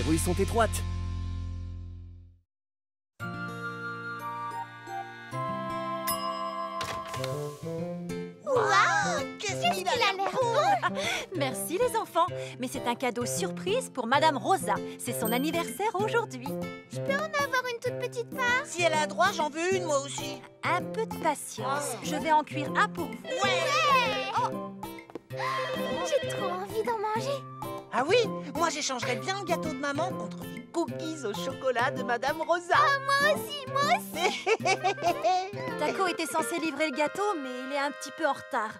rues sont étroites. Waouh! Qu'est-ce qu'il a l'air beau! Merci les enfants, mais c'est un cadeau surprise pour Madame Rosa. C'est son anniversaire aujourd'hui. Je peux en avoir une toute petite part? Si elle a droit, j'en veux une, moi aussi. Un peu de patience, je vais en cuire un pour vous. J'ai trop envie d'en manger. Ah oui, moi j'échangerais bien le gâteau de maman contre les cookies au chocolat de Madame Rosa. Moi aussi. Taco était censé livrer le gâteau, mais il est un petit peu en retard.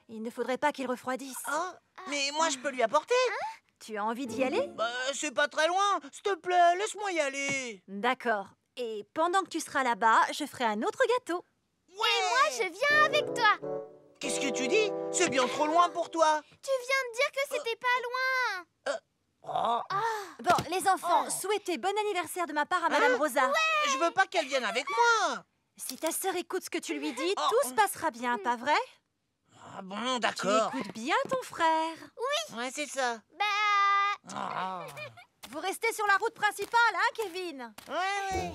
Il ne faudrait pas qu'il refroidisse. Oh, mais moi je peux lui apporter. Tu as envie d'y aller? Bah, c'est pas très loin. S'il te plaît, laisse-moi y aller. D'accord. Et pendant que tu seras là-bas, je ferai un autre gâteau. Moi, je viens avec toi. Qu'est-ce que tu dis? C'est bien trop loin pour toi. Tu viens de dire que c'était pas loin. Oh, Bon, les enfants, souhaitez bon anniversaire de ma part à Madame Rosa. je veux pas qu'elle vienne avec moi. Si ta sœur écoute ce que tu lui dis, Oh. tout se passera bien, pas vrai? Ah bon, Tu d'accord. écoutes bien ton frère. Ouais, c'est ça. Bah... Ah. Vous restez sur la route principale, hein, Kevin? Ouais.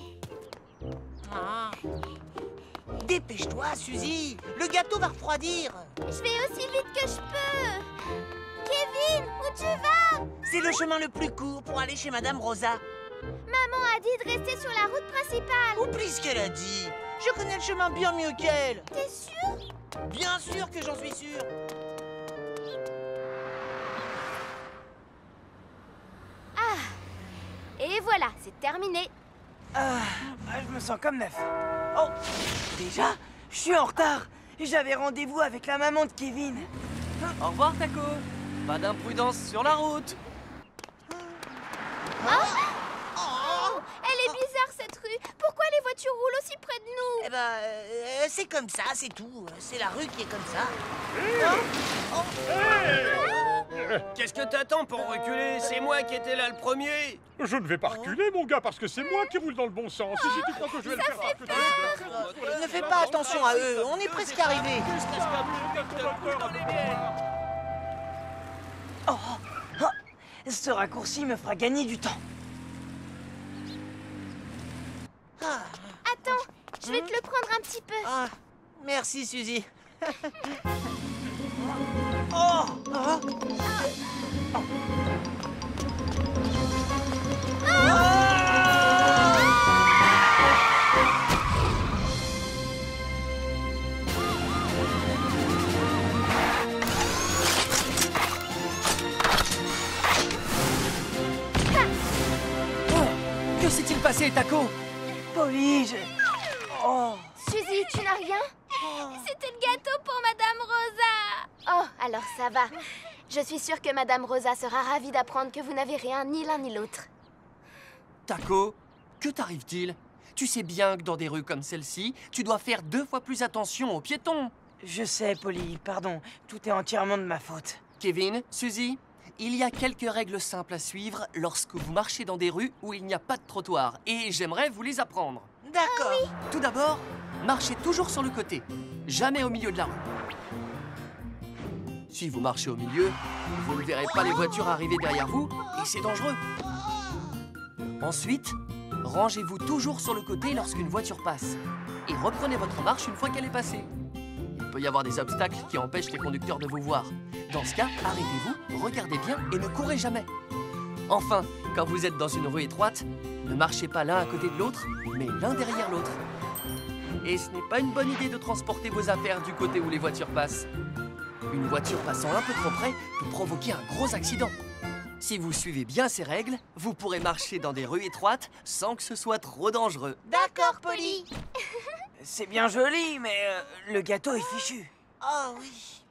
Ah. Dépêche-toi, Suzy. Le gâteau va refroidir. Je vais aussi vite que je peux. Kevin, où tu vas? C'est le chemin le plus court pour aller chez Madame Rosa. Maman a dit de rester sur la route principale. Oublie ce qu'elle a dit. Je connais le chemin bien mieux qu'elle. T'es sûr? Bien sûr que j'en suis sûr. Et voilà, c'est terminé. Je me sens comme neuf. Oh, déjà, je suis en retard. J'avais rendez-vous avec la maman de Kevin. Au revoir, Taco. Pas d'imprudence sur la route. Elle est bizarre cette rue. Pourquoi les voitures roulent aussi près de nous? Eh ben, c'est comme ça, c'est tout. C'est la rue qui est comme ça. Qu'est-ce que t'attends pour reculer? C'est moi qui étais là le premier. Je ne vais pas reculer, mon gars, parce que c'est moi qui roule dans le bon sens. Et si tu crois que je vais le faire raconter... Ne fais pas attention à eux, on est presque arrivés. Ce raccourci me fera gagner du temps. Attends, je vais te le prendre un petit peu. Ah, merci, Suzy. Oh. Que s'est-il passé, Taco? Polly, Oh, Suzy, tu n'as rien? C'était le gâteau pour Madame Rosa. Oh, alors ça va. Je suis sûre que Madame Rosa sera ravie d'apprendre que vous n'avez rien, ni l'un ni l'autre. Taco, que t'arrive-t-il? Tu sais bien que dans des rues comme celle-ci, tu dois faire 2 fois plus attention aux piétons. je sais, Polly, pardon. Tout est entièrement de ma faute. Kevin, Suzy, il y a quelques règles simples à suivre lorsque vous marchez dans des rues où il n'y a pas de trottoir. Et j'aimerais vous les apprendre. D'accord. Tout d'abord, marchez toujours sur le côté, jamais au milieu de la rue. Si vous marchez au milieu, vous ne verrez pas les voitures arriver derrière vous et c'est dangereux. Ensuite, rangez-vous toujours sur le côté lorsqu'une voiture passe et reprenez votre marche une fois qu'elle est passée. Il peut y avoir des obstacles qui empêchent les conducteurs de vous voir. Dans ce cas, arrêtez-vous, regardez bien et ne courez jamais. Enfin, quand vous êtes dans une rue étroite, ne marchez pas l'un à côté de l'autre, mais l'un derrière l'autre. Et ce n'est pas une bonne idée de transporter vos affaires du côté où les voitures passent. Une voiture passant un peu trop près peut provoquer un gros accident. Si vous suivez bien ces règles, vous pourrez marcher dans des rues étroites sans que ce soit trop dangereux. D'accord, Polly. C'est bien joli, mais le gâteau est fichu. Oh oui.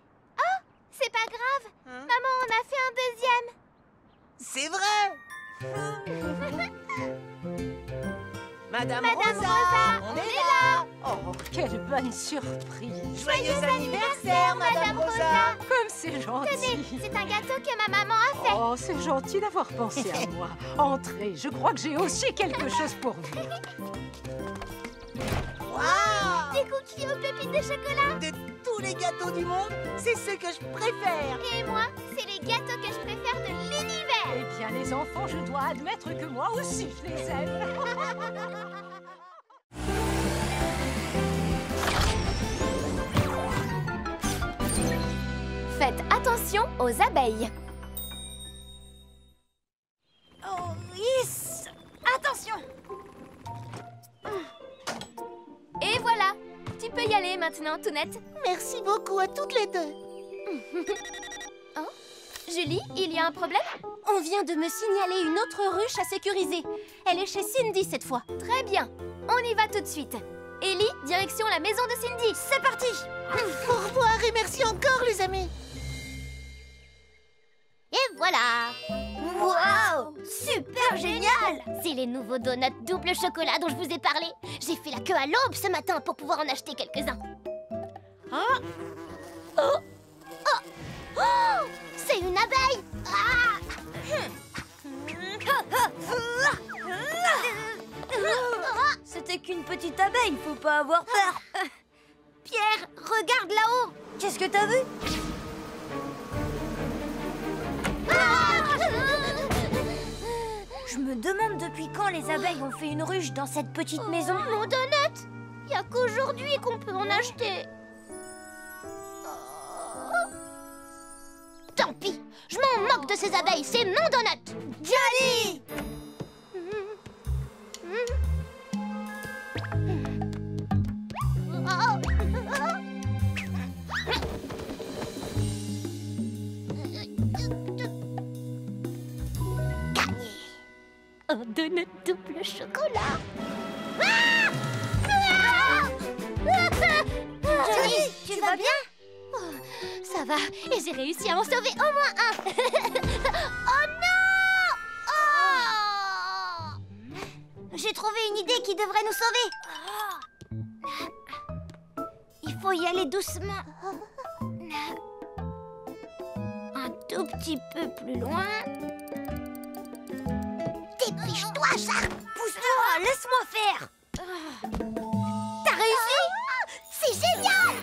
C'est pas grave. Maman en a fait un deuxième. C'est vrai. Madame Madame Rosa, Rosa, on est là. Oh, quelle bonne surprise! Joyeux anniversaire, Madame Rosa. Comme c'est Tenez, gentil! c'est un gâteau que ma maman a fait. Oh, c'est gentil d'avoir pensé à moi. Entrez, je crois que j'ai aussi quelque chose pour vous. Waouh. Des cookies aux pépites de chocolat. De tous les gâteaux du monde, c'est ce que je préfère. Et moi, c'est les gâteaux que je préfère de l'univers. Eh bien, les enfants, je dois admettre que moi aussi, je les aime. Faites attention aux abeilles. Oh, yes. Attention. Et voilà, tu peux y aller maintenant, Tounette. Merci beaucoup à toutes les deux. Oh, Julie, il y a un problème? On vient de me signaler une autre ruche à sécuriser. Elle est chez Cindy cette fois. Très bien, on y va tout de suite. Ellie, direction la maison de Cindy. C'est parti. Au revoir et merci encore, les amis. Et voilà! Wow, super génial. C'est les nouveaux donuts double chocolat dont je vous ai parlé. J'ai fait la queue à l'aube ce matin pour pouvoir en acheter quelques-uns. Oh! C'est une abeille! C'était qu'une petite abeille, faut pas avoir peur. Pierre, regarde là-haut! Qu'est-ce que t'as vu? Je me demande depuis quand les abeilles ont fait une ruche dans cette petite maison. Mon donut! Il n'y a qu'aujourd'hui qu'on peut en acheter. Tant pis, je m'en moque de ces abeilles, c'est mon donut! Johnny! Un donut double chocolat. Johnny, tu vas bien? Ça va, et j'ai réussi à en sauver au moins un. Oh non! J'ai trouvé une idée qui devrait nous sauver. Il faut y aller doucement. Un tout petit peu plus loin. Dépêche-toi, Charles! Pousse-toi, laisse-moi faire. T'as réussi? C'est génial!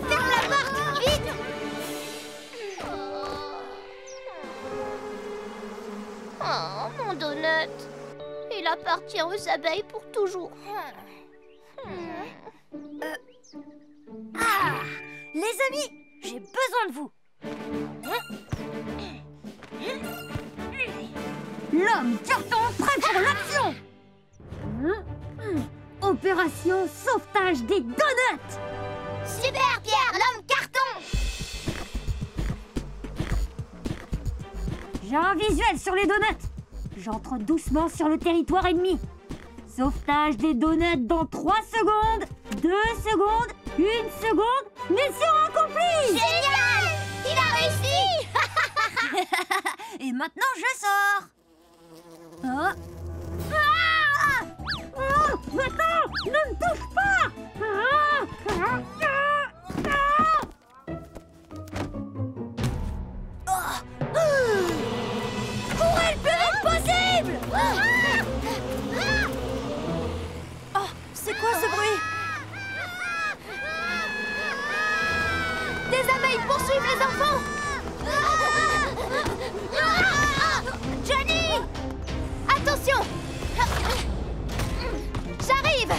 Ferme la porte, vite! Oh, mon donut! Il appartient aux abeilles pour toujours. Les amis, j'ai besoin de vous. L'homme carton prêt pour l'action. Opération sauvetage des donuts. Super, Pierre, l'homme carton! J'ai un visuel sur les donuts. J'entre doucement sur le territoire ennemi. Sauvetage des donuts dans 3 secondes, 2 secondes, 1 seconde. Mission accomplie! Génial! Il a réussi! Et maintenant, je sors. Oh. Attends! Ne me touche pas! Courez le plus vite possible! Oh, c'est quoi ce bruit? Des abeilles poursuivent les enfants. Johnny! Attention. J'arrive.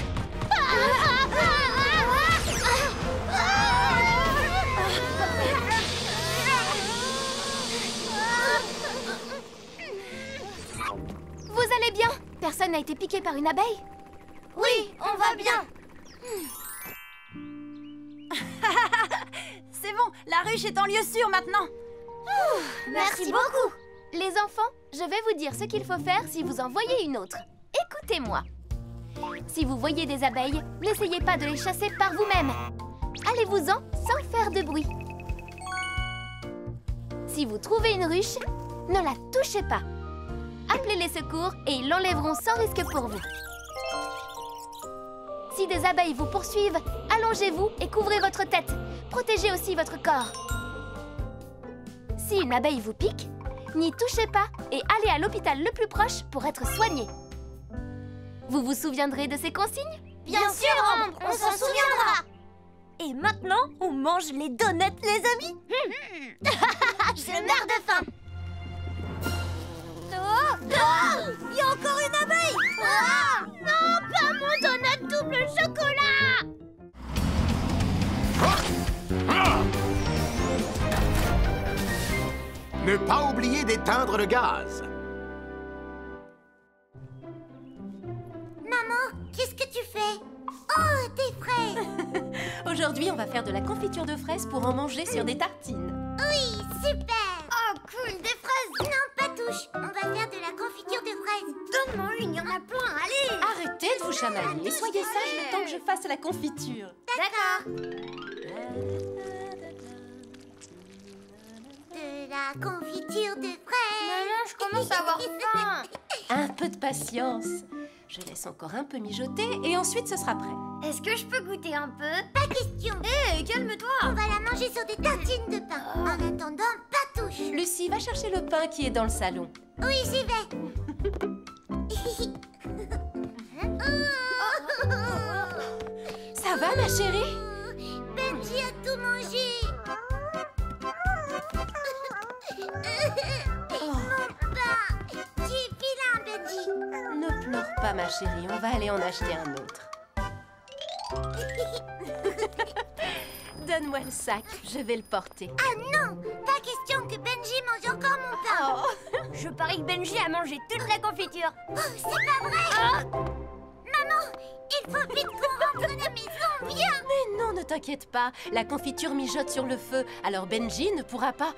Vous allez bien? Personne n'a été piqué par une abeille? Oui, on va bien. C'est bon, la ruche est en lieu sûr maintenant. Merci beaucoup. Les enfants, je vais vous dire ce qu'il faut faire si vous en voyez une autre. Écoutez-moi. Si vous voyez des abeilles, n'essayez pas de les chasser par vous-même. Allez-vous-en sans faire de bruit. Si vous trouvez une ruche, ne la touchez pas. Appelez les secours et ils l'enlèveront sans risque pour vous. Si des abeilles vous poursuivent, allongez-vous et couvrez votre tête. Protégez aussi votre corps. Si une abeille vous pique, n'y touchez pas et allez à l'hôpital le plus proche pour être soigné. Vous vous souviendrez de ces consignes? Bien sûr, Ambre, on s'en souviendra. Et maintenant, on mange les donuts, les amis. Je meurs de faim. Oh, il y a encore une abeille. Ah, non, pas mon donut double chocolat. Ne pas oublier d'éteindre le gaz. Maman, qu'est-ce que tu fais? Oh, des fraises. Aujourd'hui, on va faire de la confiture de fraises pour en manger sur des tartines. Oui, super. Oh, cool, des fraises. Non, pas touche. On va faire de la confiture de fraises. Donne-moi une, il y en a plein, allez. Arrêtez de vous chamailler et soyez sages le temps que je fasse la confiture. D'accord. De la confiture de fraises. Maman, je commence à avoir faim. Un peu de patience. Je laisse encore un peu mijoter et ensuite ce sera prêt. Est-ce que je peux goûter un peu? Pas question. Hé, calme-toi. On va la manger sur des tartines de pain. En attendant, pas touche. Lucie, va chercher le pain qui est dans le salon. Oui, j'y vais. Ça va, ma chérie? Benji a tout mangé. Mon pain. Tu es vilain, Benji. Ne pleure pas, ma chérie, on va aller en acheter un autre. Donne-moi le sac, je vais le porter. Ah non, pas question que Benji mange encore mon pain. Oh. Je parie que Benji a mangé toute la confiture. Oh, c'est pas vrai. Maman, il faut vite qu'on rentre à la maison, viens. Mais non, ne t'inquiète pas, la confiture mijote sur le feu, alors Benji ne pourra pas...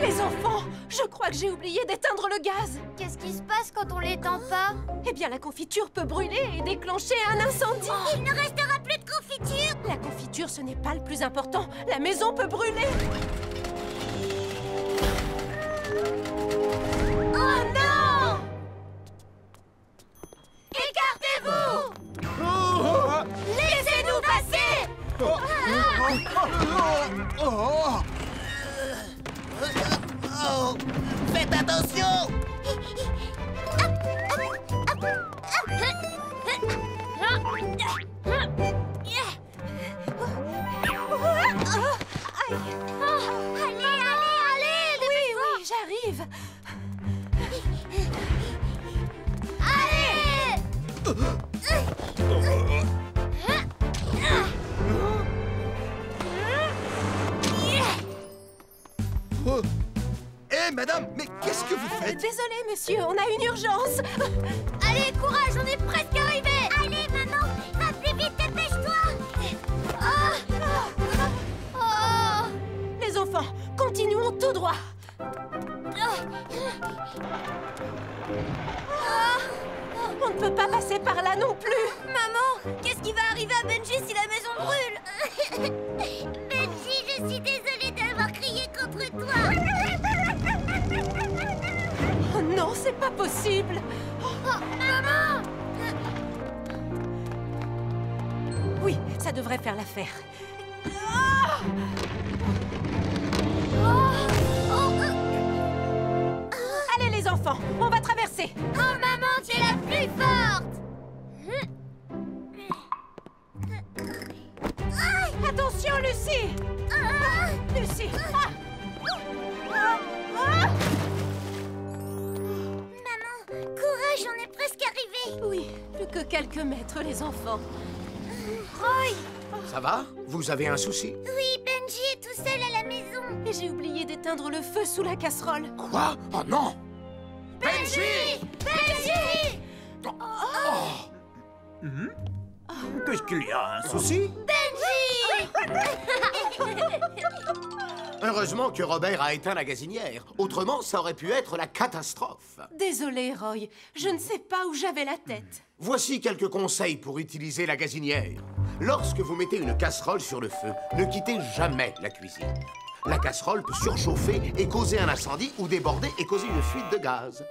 Les enfants, je crois que j'ai oublié d'éteindre le gaz. Qu'est-ce qui se passe quand on l'éteint pas? Eh bien, la confiture peut brûler et déclencher un incendie. Il ne restera plus de confiture. La confiture, ce n'est pas le plus important. La maison peut brûler. Oh non! Écartez-vous! Laissez-nous passer! Faites attention! Allez, Oui, j'arrive. Hé, madame, mais qu'est-ce que vous faites? Désolé, monsieur, on a une urgence. Allez, courage, on est presque arrivés! Allez, maman, va plus vite, dépêche-toi! Les enfants, continuons tout droit. On ne peut pas passer par là non plus. Maman, qu'est-ce qui va arriver à Benji si la maison brûle? Benji, je suis désolée d'avoir crié contre toi! Oh non, c'est pas possible. Maman! Oui, ça devrait faire l'affaire. Allez les enfants, on va traverser. Oh, maman, tu es la plus forte! Attention, Lucie. Lucie. Maman, courage, on est presque arrivés! Oui, plus que quelques mètres, les enfants. Roy! Ça va? Vous avez un souci? Oui, Benji est tout seul à la maison! Et j'ai oublié d'éteindre le feu sous la casserole. Quoi? Oh non! Benji! Benji! Qu'est-ce qu'il y a? Un souci? Heureusement que Robert a éteint la gazinière. Autrement, ça aurait pu être la catastrophe. Désolée, Roy, je ne sais pas où j'avais la tête. Voici quelques conseils pour utiliser la gazinière. Lorsque vous mettez une casserole sur le feu, ne quittez jamais la cuisine. La casserole peut surchauffer et causer un incendie ou déborder et causer une fuite de gaz.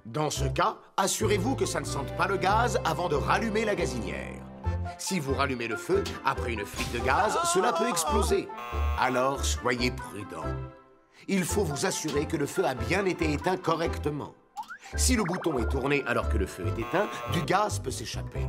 Dans ce cas, assurez-vous que ça ne sente pas le gaz avant de rallumer la gazinière. Si vous rallumez le feu, après une fuite de gaz, cela peut exploser. Alors, soyez prudent. Il faut vous assurer que le feu a bien été éteint correctement. Si le bouton est tourné alors que le feu est éteint, du gaz peut s'échapper.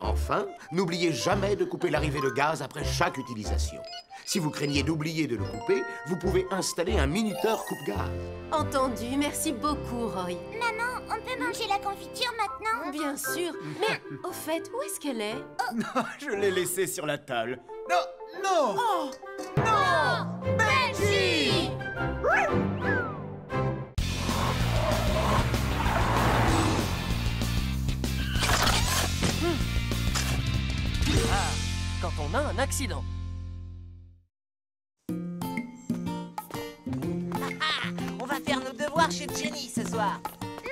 Enfin, n'oubliez jamais de couper l'arrivée de gaz après chaque utilisation. Si vous craignez d'oublier de le couper, vous pouvez installer un minuteur coupe-gaz. Entendu, merci beaucoup, Roy. Maman, on peut manger la confiture maintenant? Bien sûr, mais au fait, où est-ce qu'elle est? Je l'ai laissée sur la table. Non, non! Oh! Non! Benji! Ah, quand on a un accident. On va faire nos devoirs chez Jenny ce soir.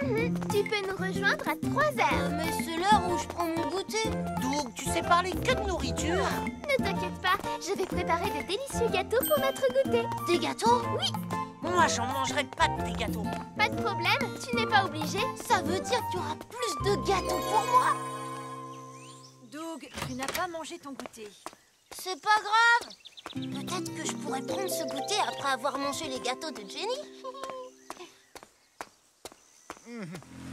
Tu peux nous rejoindre à 3h. Mais c'est l'heure où je prends mon goûter. Doug, tu sais parler que de nourriture. Ne t'inquiète pas, je vais préparer de délicieux gâteaux pour notre goûter. Des gâteaux? Oui, Moi, j'en mangerai pas de tes gâteaux. pas de problème, tu n'es pas obligé. Ça veut dire qu'il y aura plus de gâteaux pour moi. Doug, tu n'as pas mangé ton goûter. C'est pas grave. Peut-être que je pourrais prendre ce goûter après avoir mangé les gâteaux de Jenny.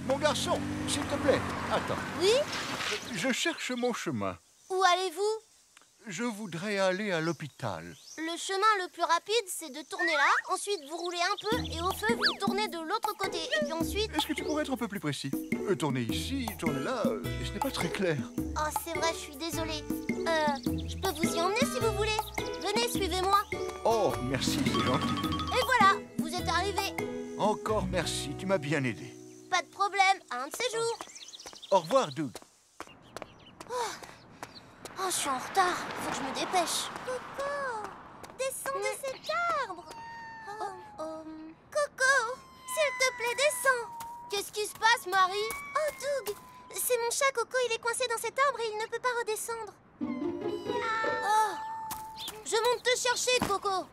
Mon garçon, s'il te plaît, attends. Oui? Je cherche mon chemin. Où allez-vous? Je voudrais aller à l'hôpital. Le chemin le plus rapide, c'est de tourner là, ensuite vous roulez un peu et au feu, vous tournez de l'autre côté. Et puis ensuite... Est-ce que tu pourrais être un peu plus précis? Tourner ici, tourner là, ce n'est pas très clair. Oh, c'est vrai, je suis désolée. Je peux vous y emmener si vous voulez. Venez, suivez-moi. Oh, merci, c'est gentil. Et voilà, vous êtes arrivés. Encore merci, tu m'as bien aidé. Pas de problème, à un de ces jours. Au revoir, Doug. Oh, je suis en retard, faut que je me dépêche. Coco, descends de cet arbre. Coco, s'il te plaît, descends. Qu'est-ce qui se passe, Marie? Oh, Doug, c'est mon chat Coco, il est coincé dans cet arbre et il ne peut pas redescendre. Oh, je monte te chercher, Coco.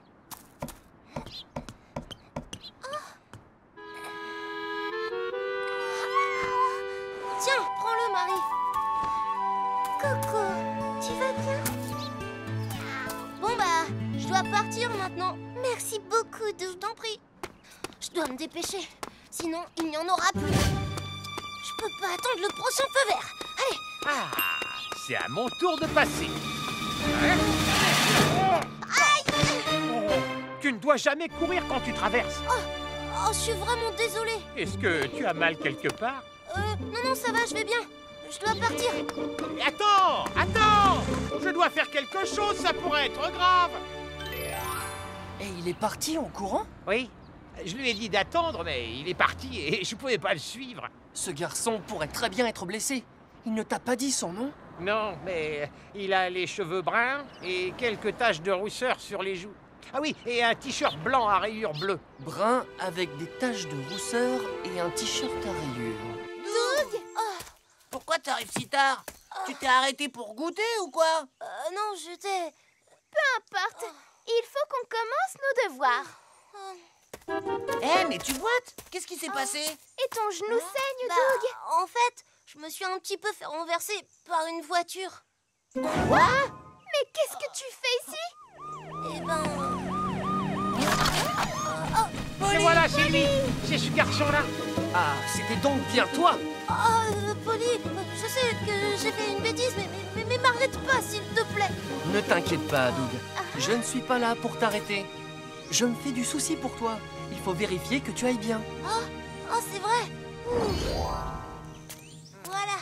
Tiens, prends-le, Marie. Coco, tu vas bien? Bon bah, je dois partir maintenant. Merci beaucoup, Doug. Je t'en prie. Je dois me dépêcher, sinon il n'y en aura plus. Je peux pas attendre le prochain feu vert. Allez. Ah, c'est à mon tour de passer. Aïe! Tu ne dois jamais courir quand tu traverses. Oh, je suis vraiment désolée. Est-ce que tu as mal quelque part? Non, ça va, je vais bien. Je dois partir. Attends! Je dois faire quelque chose, ça pourrait être grave. Et il est parti en courant? Oui, je lui ai dit d'attendre, mais il est parti et je pouvais pas le suivre. Ce garçon pourrait très bien être blessé. Il ne t'a pas dit son nom? Non, mais il a les cheveux bruns et quelques taches de rousseur sur les joues. Ah oui, et un t-shirt blanc à rayures bleues. Brun avec des taches de rousseur et un t-shirt à rayures. Doug! Pourquoi t'arrives si tard? Tu t'es arrêté pour goûter ou quoi? Non, j'étais... Peu importe, il faut qu'on commence nos devoirs. Mais tu boites? Qu'est-ce qui s'est passé? Et ton genou saigne, Bah, Doug? en fait, je me suis un petit peu fait renverser par une voiture. Quoi? Mais qu'est-ce que tu fais ici? Eh ben... Et voilà, Sylvie, c'est ce garçon-là. Ah, c'était donc bien toi? Polly, je sais que j'ai fait une bêtise, mais m'arrête pas, s'il te plaît. Ne t'inquiète pas, Doug. Je ne suis pas là pour t'arrêter. Je me fais du souci pour toi. Il faut vérifier que tu ailles bien. Oh, c'est vrai. Voilà.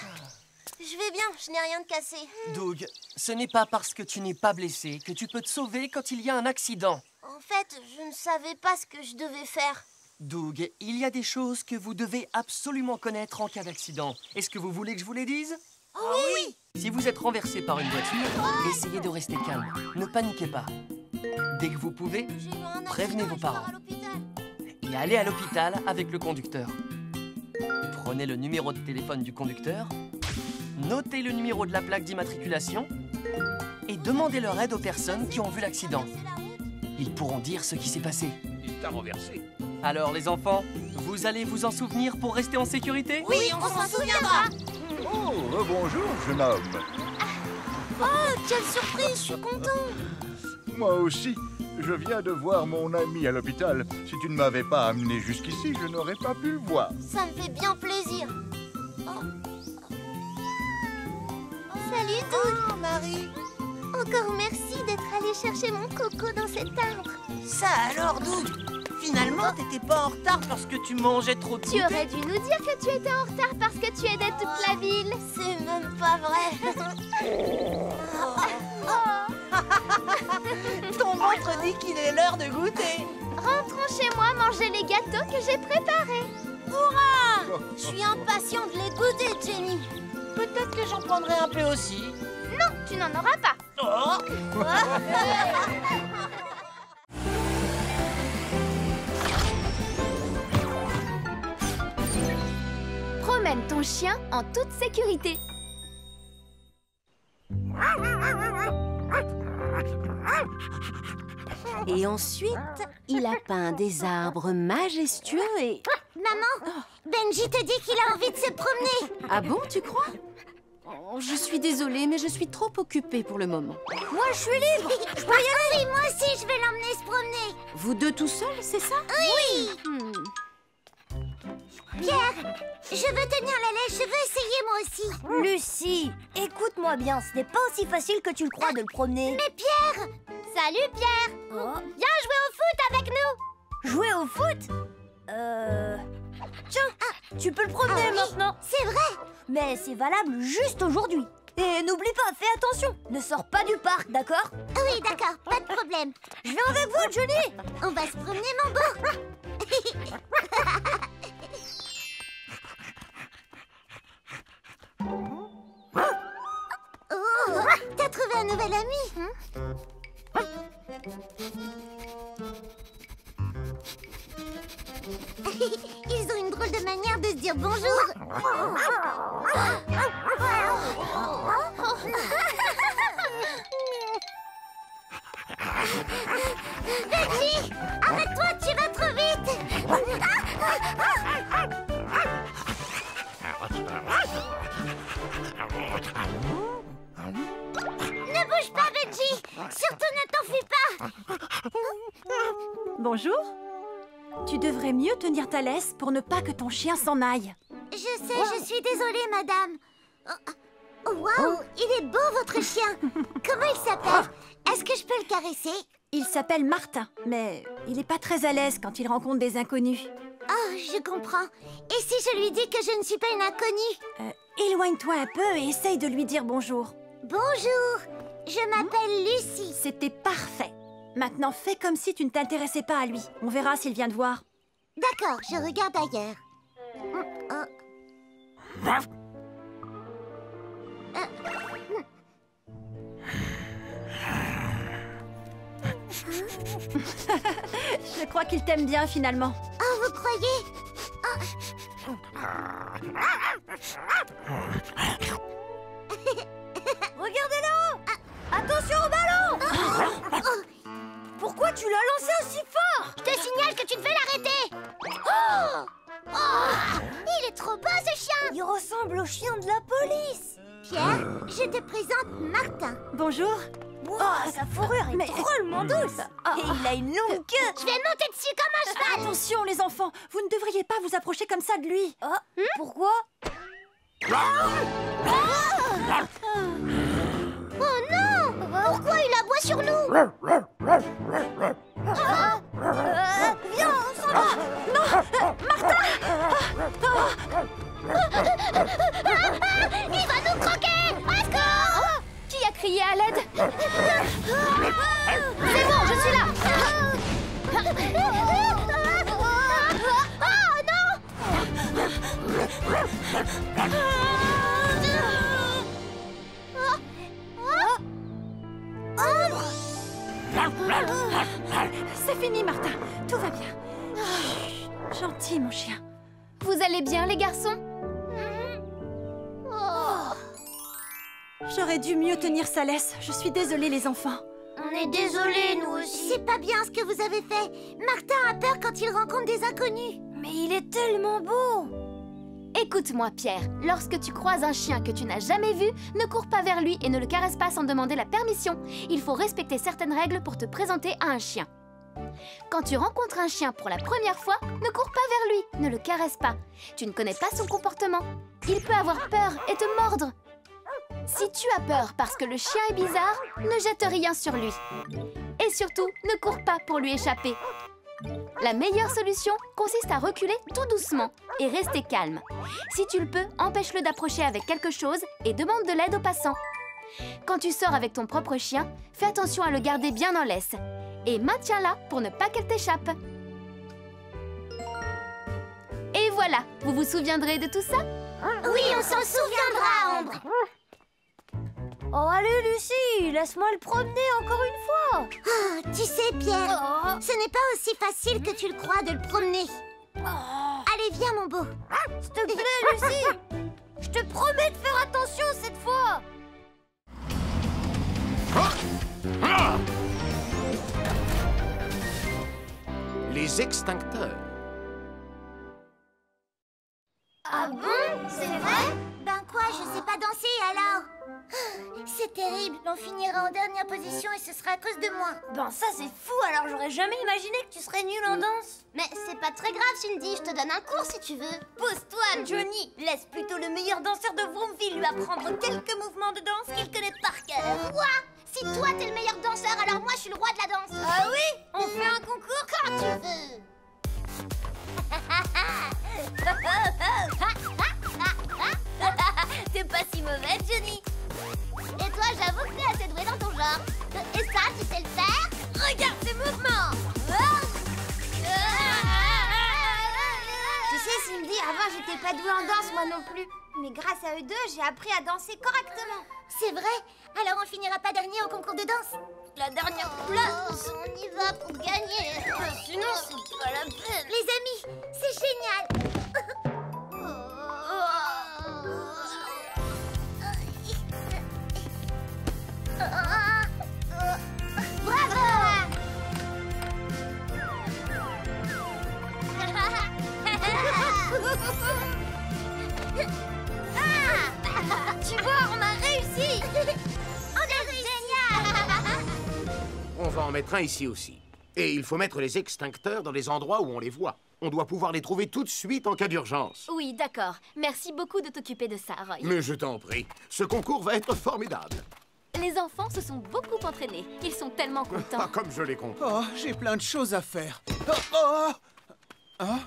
Je vais bien, je n'ai rien de cassé. Doug, ce n'est pas parce que tu n'es pas blessé que tu peux te sauver quand il y a un accident. En fait, je ne savais pas ce que je devais faire. Doug, il y a des choses que vous devez absolument connaître en cas d'accident. Est-ce que vous voulez que je vous les dise? Oui. Si vous êtes renversé par une voiture, essayez de rester calme. Ne paniquez pas. Dès que vous pouvez, J'ai eu un prévenez accident vos et je pars parents. à l'hôpital. Et allez à l'hôpital avec le conducteur. Prenez le numéro de téléphone du conducteur, notez le numéro de la plaque d'immatriculation et demandez leur aide aux personnes qui ont vu l'accident. Ils pourront dire ce qui s'est passé. Il t'a renversé. Alors les enfants, vous allez vous en souvenir pour rester en sécurité? Oui, on s'en souviendra. Oh, bonjour, jeune homme. Oh, quelle surprise, je suis content. Moi aussi. Je viens de voir mon ami à l'hôpital. Si tu ne m'avais pas amené jusqu'ici, je n'aurais pas pu le voir. Ça me fait bien plaisir. Salut, Doug. Oh, Marie. Encore merci d'être allé chercher mon coco dans cet arbre. Ça alors, Doug? Finalement, t'étais pas en retard parce que tu mangeais trop de Tu aurais dû nous dire que tu étais en retard parce que tu aidais toute la ville. C'est même pas vrai. Ton ventre dit qu'il est l'heure de goûter. Rentrons chez moi manger les gâteaux que j'ai préparés. Hurrah! Je suis impatient de les goûter, Jenny. Peut-être que j'en prendrai un peu aussi. Non, tu n'en auras pas. Oh. Promène ton chien en toute sécurité. Et ensuite, il a peint des arbres majestueux et... Maman, Benji te dit qu'il a envie de se promener. Ah bon, tu crois? Oh, je suis désolée, mais je suis trop occupée pour le moment. Moi, je suis libre. Je peux y aller. Oui, moi aussi, je vais l'emmener se promener. Vous deux tout seuls, c'est ça? Oui. Pierre, je veux tenir la laisse, je veux essayer moi aussi. Lucie, écoute-moi bien, ce n'est pas aussi facile que tu le crois de le promener. Mais Pierre! Salut Pierre! Oh. Viens jouer au foot avec nous! Jouer au foot? Tiens, tu peux le promener maintenant. C'est vrai! Mais c'est valable juste aujourd'hui. Et n'oublie pas, fais attention, ne sors pas du parc, d'accord? Oui, d'accord, pas de problème. Je viens avec vous, Johnny. On va se promener, mon beau. Oh, t'as trouvé un nouvel ami, hein? Ils ont une drôle de manière de se dire bonjour. Benji, arrête-toi, tu vas trop vite. Ne bouge pas, Benji. Surtout ne t'enfuis pas. Bonjour. Tu devrais mieux tenir ta laisse pour ne pas que ton chien s'en aille. Je sais, je suis désolée, madame. Oh, waouh, il est beau, votre chien. Comment il s'appelle? Est-ce que je peux le caresser? Il s'appelle Martin, mais il n'est pas très à l'aise quand il rencontre des inconnus. Oh, je comprends. Et si je lui dis que je ne suis pas une inconnue? Éloigne-toi un peu et essaye de lui dire bonjour. Bonjour, je m'appelle Lucie. C'était parfait. Maintenant, fais comme si tu ne t'intéressais pas à lui. On verra s'il vient te voir. D'accord, je regarde ailleurs. Je crois qu'il t'aime bien, finalement. Oh, vous croyez? Regardez là-haut. Attention au ballon. Pourquoi tu l'as lancé aussi fort? Je te signale que tu devais l'arrêter. Il est trop beau, ce chien. Il ressemble au chien de la police. Pierre, je te présente Martin. Bonjour. Wow, sa fourrure est drôlement douce. Et il a une longue queue. Je vais monter dessus comme un cheval. Attention, les enfants. Vous ne devriez pas vous approcher comme ça de lui. Pourquoi? Oh non! Pourquoi il aboie sur nous? Viens, on s'en va. Non, Martin. Il va nous croquer! Au secours! Qui a crié à l'aide? C'est bon, je suis là. Oh non! C'est fini, Martin. Tout va bien. Gentil, mon chien. Vous allez bien, les garçons? J'aurais dû mieux tenir sa laisse. Je suis désolée, les enfants. On est désolés, nous aussi. C'est pas bien ce que vous avez fait. Martin a peur quand il rencontre des inconnus. Mais il est tellement beau. Écoute-moi, Pierre. Lorsque tu croises un chien que tu n'as jamais vu, ne cours pas vers lui et ne le caresse pas sans demander la permission. Il faut respecter certaines règles pour te présenter à un chien. Quand tu rencontres un chien pour la première fois, ne cours pas vers lui, ne le caresse pas. Tu ne connais pas son comportement. Il peut avoir peur et te mordre. Si tu as peur parce que le chien est bizarre, ne jette rien sur lui. Et surtout, ne cours pas pour lui échapper. La meilleure solution consiste à reculer tout doucement et rester calme. Si tu le peux, empêche-le d'approcher avec quelque chose et demande de l'aide aux passants. Quand tu sors avec ton propre chien, fais attention à le garder bien en laisse et maintiens-la pour ne pas qu'elle t'échappe. Et voilà, vous vous souviendrez de tout ça? Oui, on s'en souviendra, Ambre. Oh, allez, Lucie, laisse-moi le promener encore une fois. Oh, tu sais, Pierre, ce n'est pas aussi facile que tu le crois de le promener. Allez, viens, mon beau. S'il te plaît, Lucie. Je te promets de faire attention cette fois. Les extincteurs. Ah bon? C'est vrai? Ben quoi, je sais pas danser alors? C'est terrible, on finira en dernière position et ce sera à cause de moi. Ben ça c'est fou, alors j'aurais jamais imaginé que tu serais nulle en danse. Mais c'est pas très grave, Cindy, je te donne un cours si tu veux. Pose-toi, Johnny. Laisse plutôt le meilleur danseur de Vroomville lui apprendre quelques mouvements de danse qu'il connaît par cœur. Quoi? Si toi t'es le meilleur danseur, alors moi je suis le roi de la danse. Ah oui? On fait un concours quand tu veux. T'es pas si mauvaise, Johnny. Et toi, j'avoue que t'es assez doué dans ton genre. Et ça, tu sais le faire? Regarde ces mouvements. Tu sais, Cindy, avant, j'étais pas douée en danse, moi non plus. Mais grâce à eux deux, j'ai appris à danser correctement. C'est vrai? Alors on finira pas dernier au concours de danse? La dernière place. On y va pour gagner. Sinon, c'est pas la peine. Les amis, c'est génial. Bravo! Tu vois, on a réussi. On est génial. On va en mettre un ici aussi. Et il faut mettre les extincteurs dans les endroits où on les voit. On doit pouvoir les trouver tout de suite en cas d'urgence. Oui, d'accord. Merci beaucoup de t'occuper de ça, Roy. Mais je t'en prie, ce concours va être formidable. Les enfants se sont beaucoup entraînés. Ils sont tellement contents. Ah, comme je les comprends. Oh, j'ai plein de choses à faire. Oh. Hein?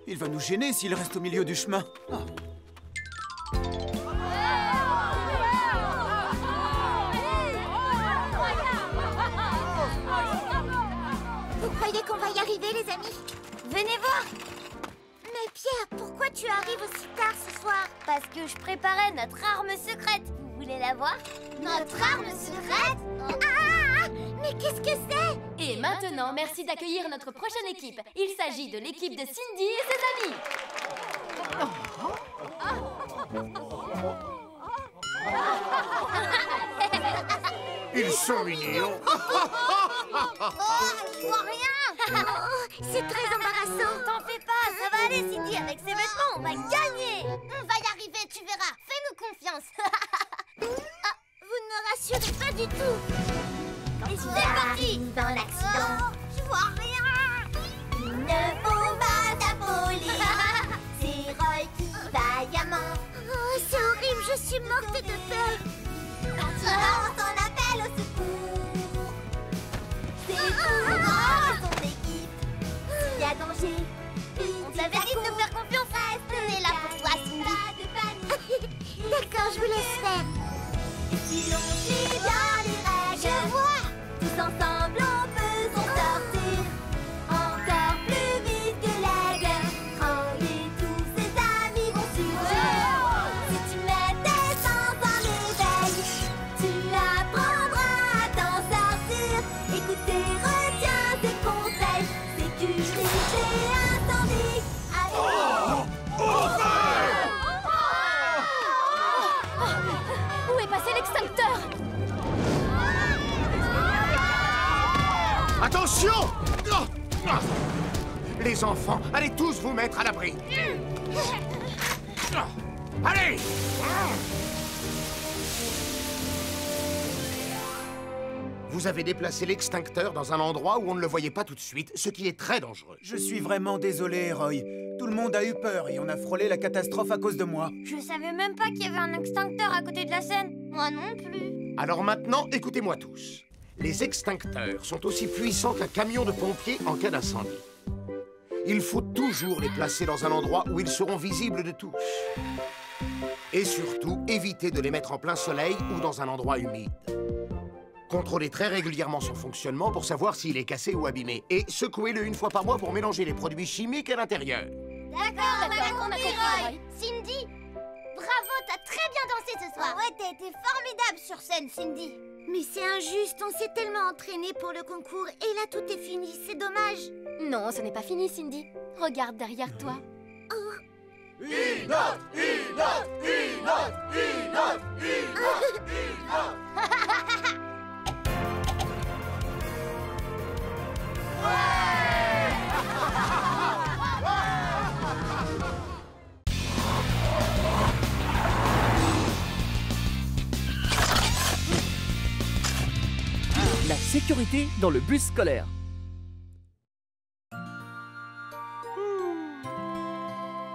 Il va nous gêner s'il reste au milieu du chemin. Oh. Vous croyez qu'on va y arriver, les amis? Venez voir. Mais Pierre, pourquoi tu arrives aussi tard ce soir? Parce que je préparais notre arme secrète. Vous voulez la voir? Notre arme secrète? Ah! Mais qu'est-ce que c'est? Et maintenant, merci d'accueillir notre prochaine équipe. Il s'agit de l'équipe de Cindy et ses amis. Ils sont mignons. Je vois rien. C'est très embarrassant. T'en fais pas, ça va aller, Cindy. Avec ces vêtements, on va gagner. On va y arriver, tu verras. Fais-nous confiance. Vous ne me rassurez pas du tout. Et c'est parti. Dans l'accident, je vois rien. Ne faut pas t'affoler. C'est Roy qui va diamant. Oh, c'est horrible, je suis morte de peur. Quand tu lances ton appel au secours, c'est pour son équipe. S'il y a danger, on t'avait dit de nous faire confiance. Reste là pour toi, Cindy. D'accord, je vous laisse faire. Et si l'on suit bien les règles, Je vois. tous ensemble on peut s'en sortir. Encore plus vite que l'aigle. Roy et tous ses amis vont surgir. Si tu mets tes sens en éveil, tu apprendras à t'en sortir. Écoute et retiens ses conseils. Sécurité, incendie. Où est passé l'extincteur? Attention! Les enfants, allez tous vous mettre à l'abri. Allez! Vous avez déplacé l'extincteur dans un endroit où on ne le voyait pas tout de suite, ce qui est très dangereux. Je suis vraiment désolé, Roy. Tout le monde a eu peur et on a frôlé la catastrophe à cause de moi. Je savais même pas qu'il y avait un extincteur à côté de la scène. Moi non plus. Alors maintenant, écoutez-moi tous. Les extincteurs sont aussi puissants qu'un camion de pompiers en cas d'incendie. Il faut toujours les placer dans un endroit où ils seront visibles de tous. Et surtout, évitez de les mettre en plein soleil ou dans un endroit humide. Contrôlez très régulièrement son fonctionnement pour savoir s'il est cassé ou abîmé. Et secouez-le une fois par mois pour mélanger les produits chimiques à l'intérieur. D'accord, on a compris, Roy. Cindy, bravo, t'as très bien dansé ce soir. Ouais, t'as été formidable sur scène, Cindy. Mais c'est injuste, on s'est tellement entraîné pour le concours et là tout est fini, c'est dommage. Non, ce n'est pas fini, Cindy. Regarde derrière toi. Une note, une note, une note, une note, une note, une note. La sécurité dans le bus scolaire.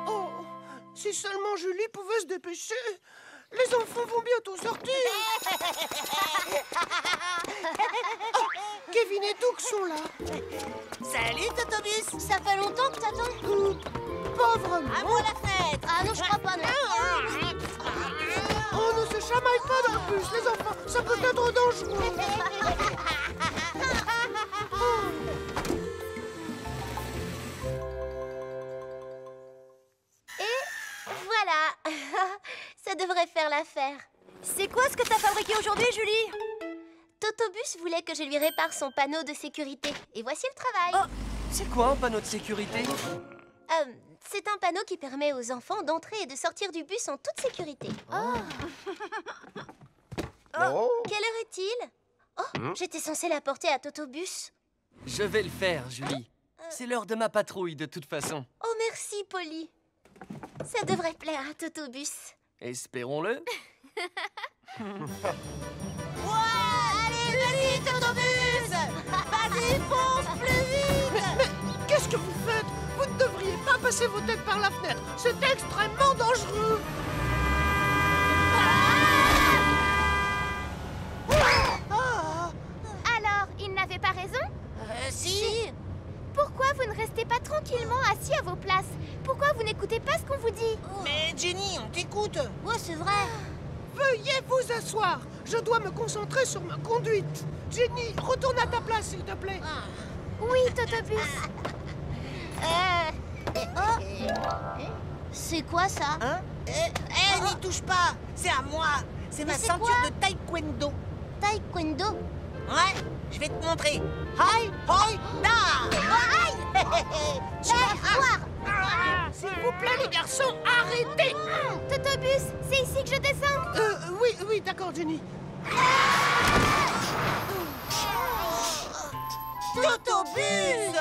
Oh, si seulement Julie pouvait se dépêcher. Les enfants vont bientôt sortir. Oh, Kevin et Doug sont là. Salut, Totobus. Ça fait longtemps que t'attends. Pas vraiment. À moi la fête. Ah non, je crois pas, non. On ne se chamaille pas dans le bus, les enfants. Ça peut être dangereux. Voilà. Ça devrait faire l'affaire. C'est quoi ce que t'as fabriqué aujourd'hui, Julie? Totobus voulait que je lui répare son panneau de sécurité. Et voici le travail. Oh, c'est quoi un panneau de sécurité? C'est un panneau qui permet aux enfants d'entrer et de sortir du bus en toute sécurité. Quelle heure est-il? Oh, j'étais censée l'apporter à Totobus. Je vais le faire, Julie. C'est l'heure de ma patrouille, de toute façon. Oh, merci, Polly. Ça devrait plaire à Totobus. Espérons-le. Allez, vas-y, Totobus. Vas-y, fonce plus vite. Mais qu'est-ce que vous faites? Vous ne devriez pas passer vos têtes par la fenêtre. C'est extrêmement dangereux. Alors, il n'avait pas raison? Si. Pourquoi vous ne restez pas tranquillement assis à vos places? Pourquoi vous n'écoutez pas ce qu'on vous dit? Mais Jenny, on t'écoute. Ouais, c'est vrai. Veuillez vous asseoir. Je dois me concentrer sur ma conduite. Jenny, retourne à ta place, s'il te plaît. Oui, Totobus. C'est quoi ça? N'y touche pas. C'est à moi. C'est ma ceinture de taekwondo. Taekwondo? Ouais, je vais te montrer. Hi, hoi, da. S'il vous plaît, les garçons, arrêtez. Totobus, c'est ici que je descends. Oui, d'accord, Jenny. Totobus!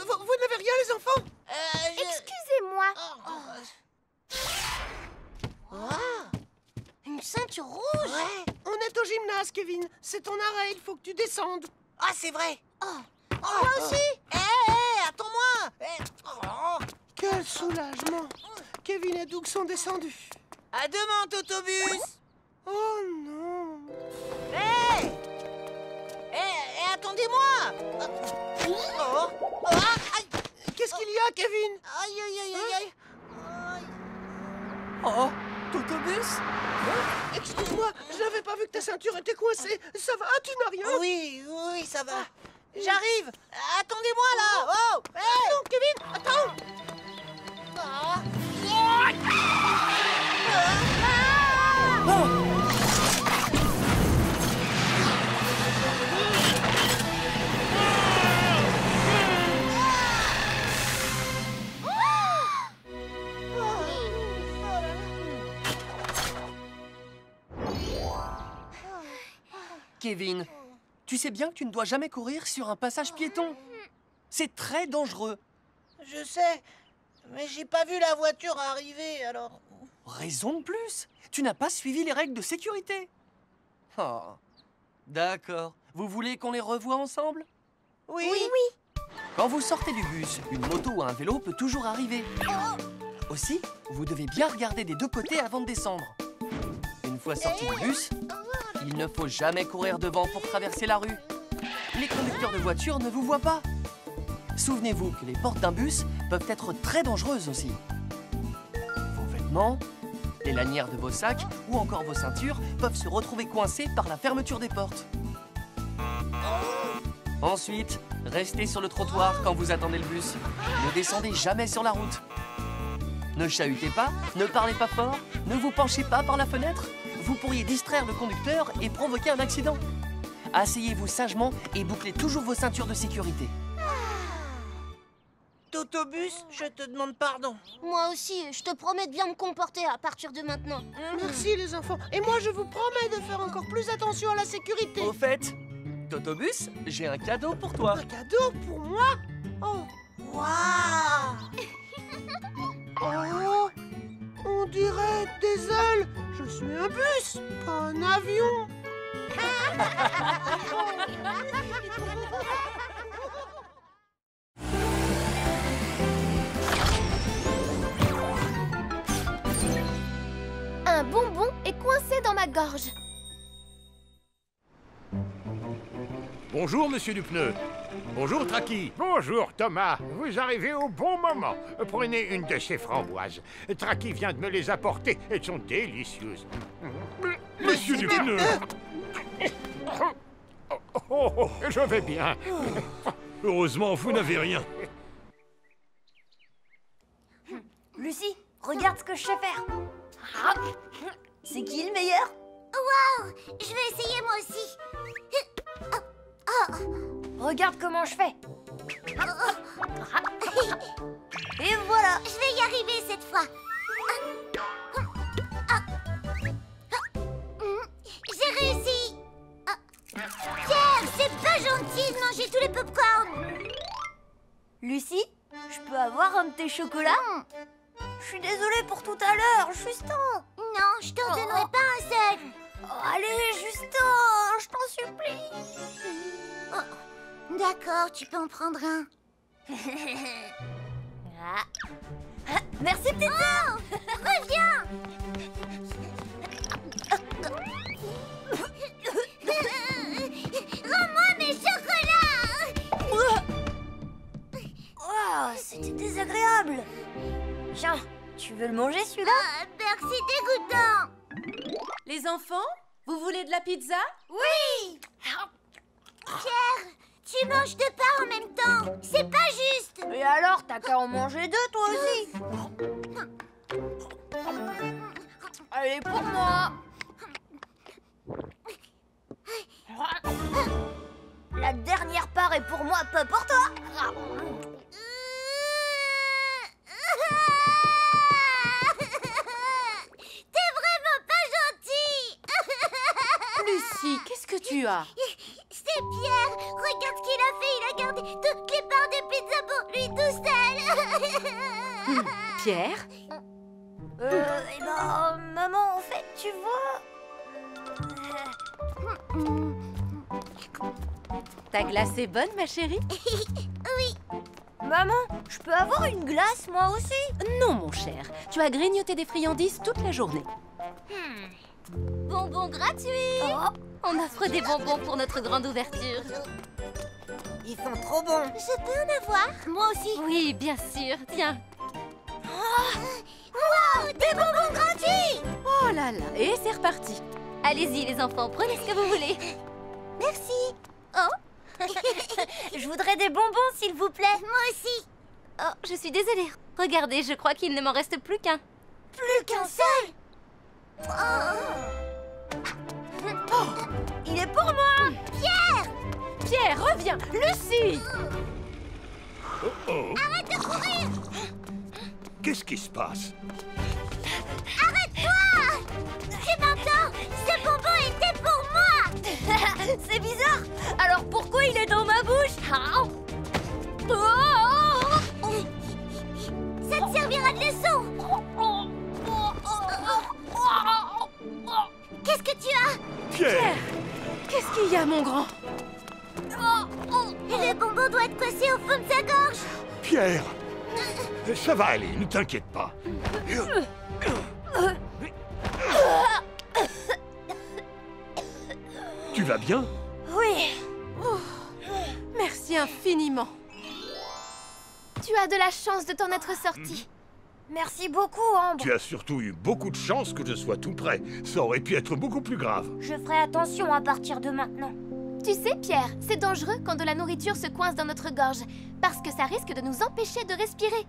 Vous n'avez rien, les enfants? Excusez-moi. Une ceinture rouge? Ouais. On est au gymnase, Kevin. C'est ton arrêt, il faut que tu descendes. Ah, c'est vrai. Moi aussi? Attends-moi. Quel soulagement. Kevin et Doug sont descendus. À demain, Totobus. Oh non. Attendez-moi. Qu'est-ce qu'il y a, Kevin? Aïe. Oh, Totobus? Excuse-moi, je n'avais pas vu que ta ceinture était coincée. Ça va, tu n'as rien? Oui, ça va. J'arrive. Attendez-moi là. Oh. Non, Kevin, attends. Kevin, tu sais bien que tu ne dois jamais courir sur un passage piéton. C'est très dangereux. Je sais, Mais j'ai pas vu la voiture arriver, alors... Raison de plus. Tu n'as pas suivi les règles de sécurité. Oh, d'accord. Vous voulez qu'on les revoie ensemble? Oui. Quand vous sortez du bus, une moto ou un vélo peut toujours arriver. Aussi, vous devez bien regarder des deux côtés avant de descendre. Une fois sorti du bus, il ne faut jamais courir devant pour traverser la rue. Les conducteurs de voitures ne vous voient pas. Souvenez-vous que les portes d'un bus peuvent être très dangereuses aussi. Vos vêtements, les lanières de vos sacs ou encore vos ceintures peuvent se retrouver coincés par la fermeture des portes. Ensuite, restez sur le trottoir quand vous attendez le bus. Ne descendez jamais sur la route. Ne chahutez pas, ne parlez pas fort, ne vous penchez pas par la fenêtre. Vous pourriez distraire le conducteur et provoquer un accident. Asseyez-vous sagement et bouclez toujours vos ceintures de sécurité. Totobus, je te demande pardon. Moi aussi, je te promets de bien me comporter à partir de maintenant. Merci les enfants. Et moi, je vous promets de faire encore plus attention à la sécurité. Au fait, Totobus, j'ai un cadeau pour toi. Un cadeau pour moi? Oh, Waouh! oh, on dirait des ailes. Je suis un bus, pas un avion. Un bonbon est coincé dans ma gorge. Bonjour, monsieur Dupneu. Bonjour, Tracky. Bonjour, Thomas. Vous arrivez au bon moment. Prenez une de ces framboises. Tracky vient de me les apporter. Elles sont délicieuses. Monsieur Dupneu. Oh, je vais bien. Heureusement, vous n'avez rien. Lucie, regarde ce que je sais faire. C'est qui le meilleur? Waouh! Je vais essayer moi aussi. Regarde comment je fais. Et voilà. Je vais y arriver cette fois. J'ai réussi. Pierre, c'est pas gentil de manger tous les pop-corn. Lucie, je peux avoir un de tes chocolats? Je suis désolée pour tout à l'heure, Justin. Non, je t'en donnerai pas un seul. Allez, Justin, je t'en supplie. D'accord, tu peux en prendre un. Merci, petite sœur. Reviens. Rends-moi mes chocolats. Oh, c'était désagréable. Tiens, tu veux le manger celui-là? Merci, dégoûtant. Les enfants, vous voulez de la pizza? Oui. Pierre, tu manges deux parts en même temps. C'est pas juste. Et alors, t'as qu'à en manger deux, toi aussi. Allez, pour moi. La dernière part est pour moi, pas pour toi. T'es vraiment pas gentil. Lucie, qu'est-ce que tu as? C'est Pierre. Regarde ce qu'il a fait. Il a gardé toutes les parts de pizza pour lui tout seul. Pierre? Eh ben, maman, en fait, tu vois... Ta glace est bonne, ma chérie? Oui. Maman, je peux avoir une glace, moi aussi? Non, mon cher. Tu as grignoté des friandises toute la journée. Bonbons gratuits. Oh, on offre des bonbons pour notre grande ouverture. Ils sont trop bons. Je peux en avoir? Moi aussi. Oui, bien sûr. Tiens. Wow, des bonbons gratuits. Oh là là. Et c'est reparti. Allez-y, les enfants. Prenez ce que vous voulez. Merci. Oh. Je voudrais des bonbons, s'il vous plaît. Moi aussi. Oh, je suis désolée. Regardez, je crois qu'il ne m'en reste plus qu'un. Plus qu'un seul. Il est pour moi. Pierre. Pierre, reviens. Lucie. Arrête de courir. Qu'est-ce qui se passe? Arrête-toi. Tu m'entends? Ce bonbon était pour moi. C'est bizarre. Alors pourquoi il est dans ma bouche? Ça te sert mon grand. Et le bonbon doit être coincé au fond de sa gorge. Pierre, ça va aller, ne t'inquiète pas. Tu vas bien? Oui. Merci infiniment. Tu as de la chance de t'en être sorti. Merci beaucoup, Ambre. Tu as surtout eu beaucoup de chance que je sois tout près. Ça aurait pu être beaucoup plus grave. Je ferai attention à partir de maintenant. Tu sais, Pierre, c'est dangereux quand de la nourriture se coince dans notre gorge, parce que ça risque de nous empêcher de respirer.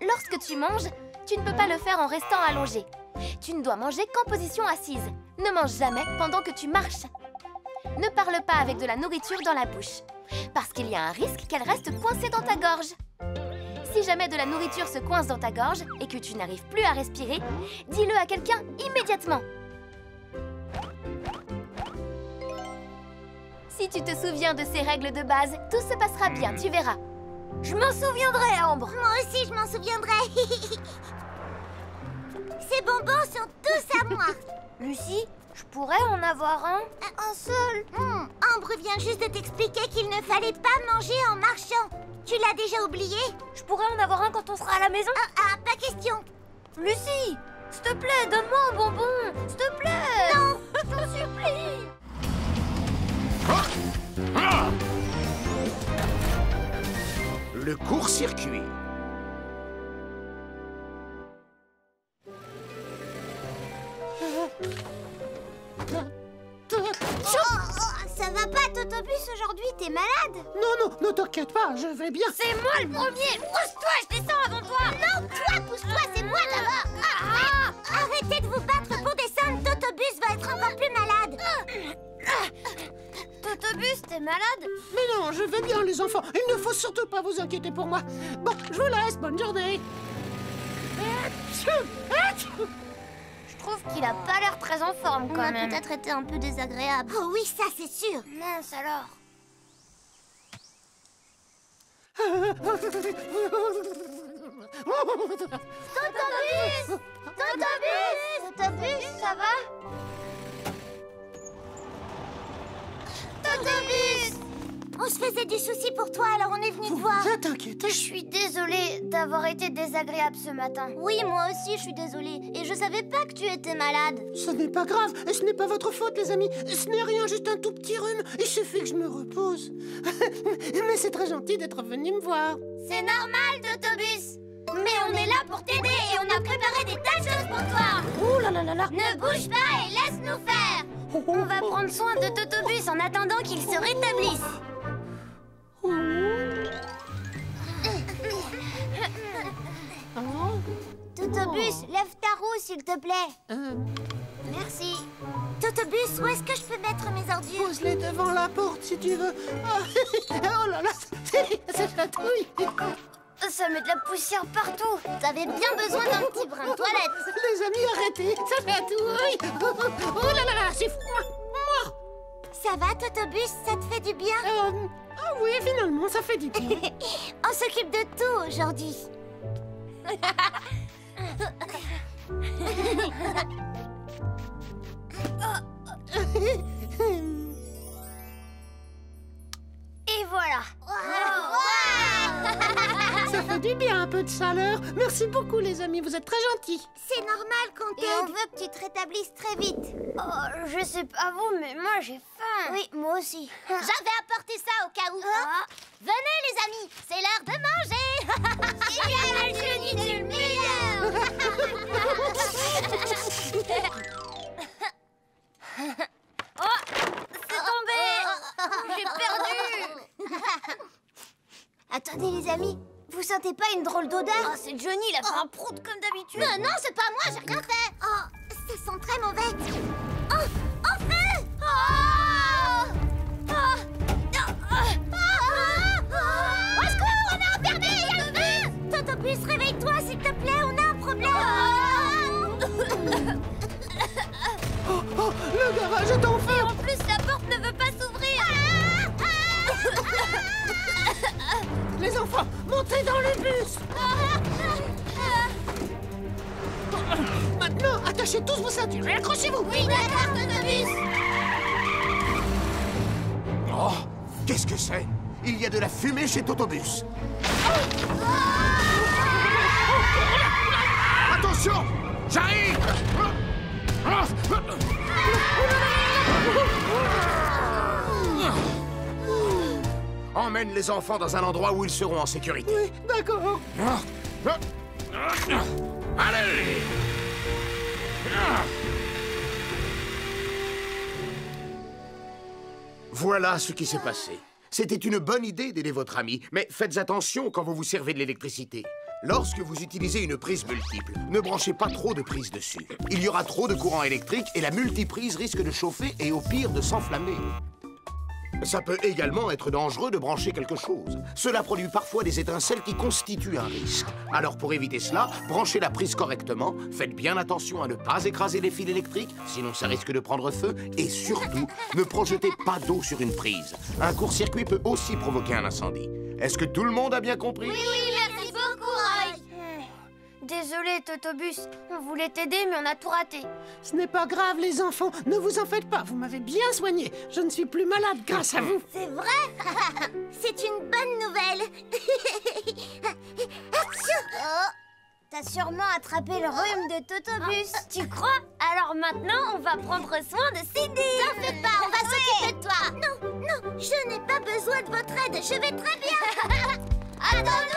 Lorsque tu manges, tu ne peux pas le faire en restant allongé. Tu ne dois manger qu'en position assise. Ne mange jamais pendant que tu marches. Ne parle pas avec de la nourriture dans la bouche, parce qu'il y a un risque qu'elle reste coincée dans ta gorge. Si jamais de la nourriture se coince dans ta gorge et que tu n'arrives plus à respirer, dis-le à quelqu'un immédiatement. Si tu te souviens de ces règles de base, tout se passera bien, tu verras. Je m'en souviendrai, Ambre. Moi aussi, je m'en souviendrai. Ces bonbons sont tous à moi. Lucie, je pourrais en avoir un? Un seul. Ambre vient juste de t'expliquer qu'il ne fallait pas manger en marchant. Tu l'as déjà oublié? Je pourrais en avoir un quand on sera à la maison? Pas question. Lucie, s'il te plaît, donne-moi un bonbon. S'il te plaît. Non, je t'en supplie. Le court-circuit. Ça va pas, Totobus, aujourd'hui, t'es malade? Non, ne t'inquiète pas, je vais bien. C'est moi le premier. Pousse-toi, je descends avant toi. Non, toi, pousse-toi, c'est moi d'abord. Arrêtez de vous battre pour descendre, Totobus va être encore plus malade. Totobus, t'es malade? Mais non, je vais bien, les enfants. Il ne faut surtout pas vous inquiéter pour moi. Bon, je vous laisse, bonne journée. Je trouve qu'il a pas l'air très en forme quand même. On a peut-être été un peu désagréable. Oh oui, ça c'est sûr. Mince alors. Totobus! Totobus! Totobus, ça va? Totobus! On se faisait du souci pour toi, alors on est venu te voir. Ne t'inquiète. Je suis désolée d'avoir été désagréable ce matin. Oui, moi aussi, je suis désolée. Et je savais pas que tu étais malade. Ce n'est pas grave, et ce n'est pas votre faute, les amis. Ce n'est rien, juste un tout petit rhume. Il suffit que je me repose. Mais c'est très gentil d'être venu me voir. C'est normal, Totobus. Mais on est là pour t'aider et on a préparé des tas de choses pour toi. Ouh là là là là. Ne bouge pas et laisse-nous faire. On va prendre soin de Totobus en attendant qu'il se rétablisse. Totobus, lève ta roue, s'il te plaît. Merci. Totobus, où est-ce que je peux mettre mes ordures? Pose-les devant la porte, si tu veux. Oh là là, ça chatouille. Ça met de la poussière partout. T'avais bien besoin d'un petit brin de toilette. Les amis, arrêtez, ça chatouille. Oh là là là, c'est froid. Ça va, Totobus? Ça te fait du bien? Ah oui, finalement, ça fait du bien. On s'occupe de tout aujourd'hui. Et voilà. Ça fait du bien, un peu de chaleur. Merci beaucoup, les amis, vous êtes très gentils. C'est normal qu'on t'aide. Et on veut que tu te rétablisses très vite. Oh, je sais pas vous, mais moi j'ai faim. Oui, moi aussi. J'avais apporté ça au cas où. Venez, les amis, c'est l'heure de manger. Il y a le du meilleur. Oh, c'est tombé. J'ai perdu. Attendez, les amis, vous sentez pas une drôle d'odeur? Oh, c'est Johnny, il a fait un prout comme d'habitude. Non, c'est pas moi, j'ai rien fait. Oh, ça sent très mauvais. Oh, en feu! Au secours, on est emmerdé, il y a le feu! Totobus, réveille-toi, s'il te plaît, on a un problème. Le garage est en feu. En plus, la porte ne veut pas s'ouvrir. Les enfants, montez dans le bus. Maintenant, attachez tous vos ceintures et accrochez-vous. Oui, d'accord, Totobus. Oh, qu'est-ce que c'est? Il y a de la fumée chez Totobus. Attention! J'arrive! Emmène les enfants dans un endroit où ils seront en sécurité. Oui, d'accord. Allez! Voilà ce qui s'est passé. C'était une bonne idée d'aider votre ami, mais faites attention quand vous vous servez de l'électricité. Lorsque vous utilisez une prise multiple, ne branchez pas trop de prises dessus. Il y aura trop de courant électrique et la multiprise risque de chauffer et au pire de s'enflammer. Ça peut également être dangereux de brancher quelque chose. Cela produit parfois des étincelles qui constituent un risque. Alors pour éviter cela, branchez la prise correctement, faites bien attention à ne pas écraser les fils électriques, sinon ça risque de prendre feu, et surtout, ne projetez pas d'eau sur une prise. Un court-circuit peut aussi provoquer un incendie. Est-ce que tout le monde a bien compris? Oui, merci beaucoup, Roy. Désolé, Totobus. On voulait t'aider, mais on a tout raté. Ce n'est pas grave, les enfants. Ne vous en faites pas. Vous m'avez bien soigné. Je ne suis plus malade grâce à vous. C'est vrai? C'est une bonne nouvelle. Oh, t'as sûrement attrapé le rhume de Totobus. Tu crois? Alors maintenant, on va prendre soin de Cindy. T'en fais pas, on va s'occuper de toi. Non, je n'ai pas besoin de votre aide. Je vais très bien. Attends-nous.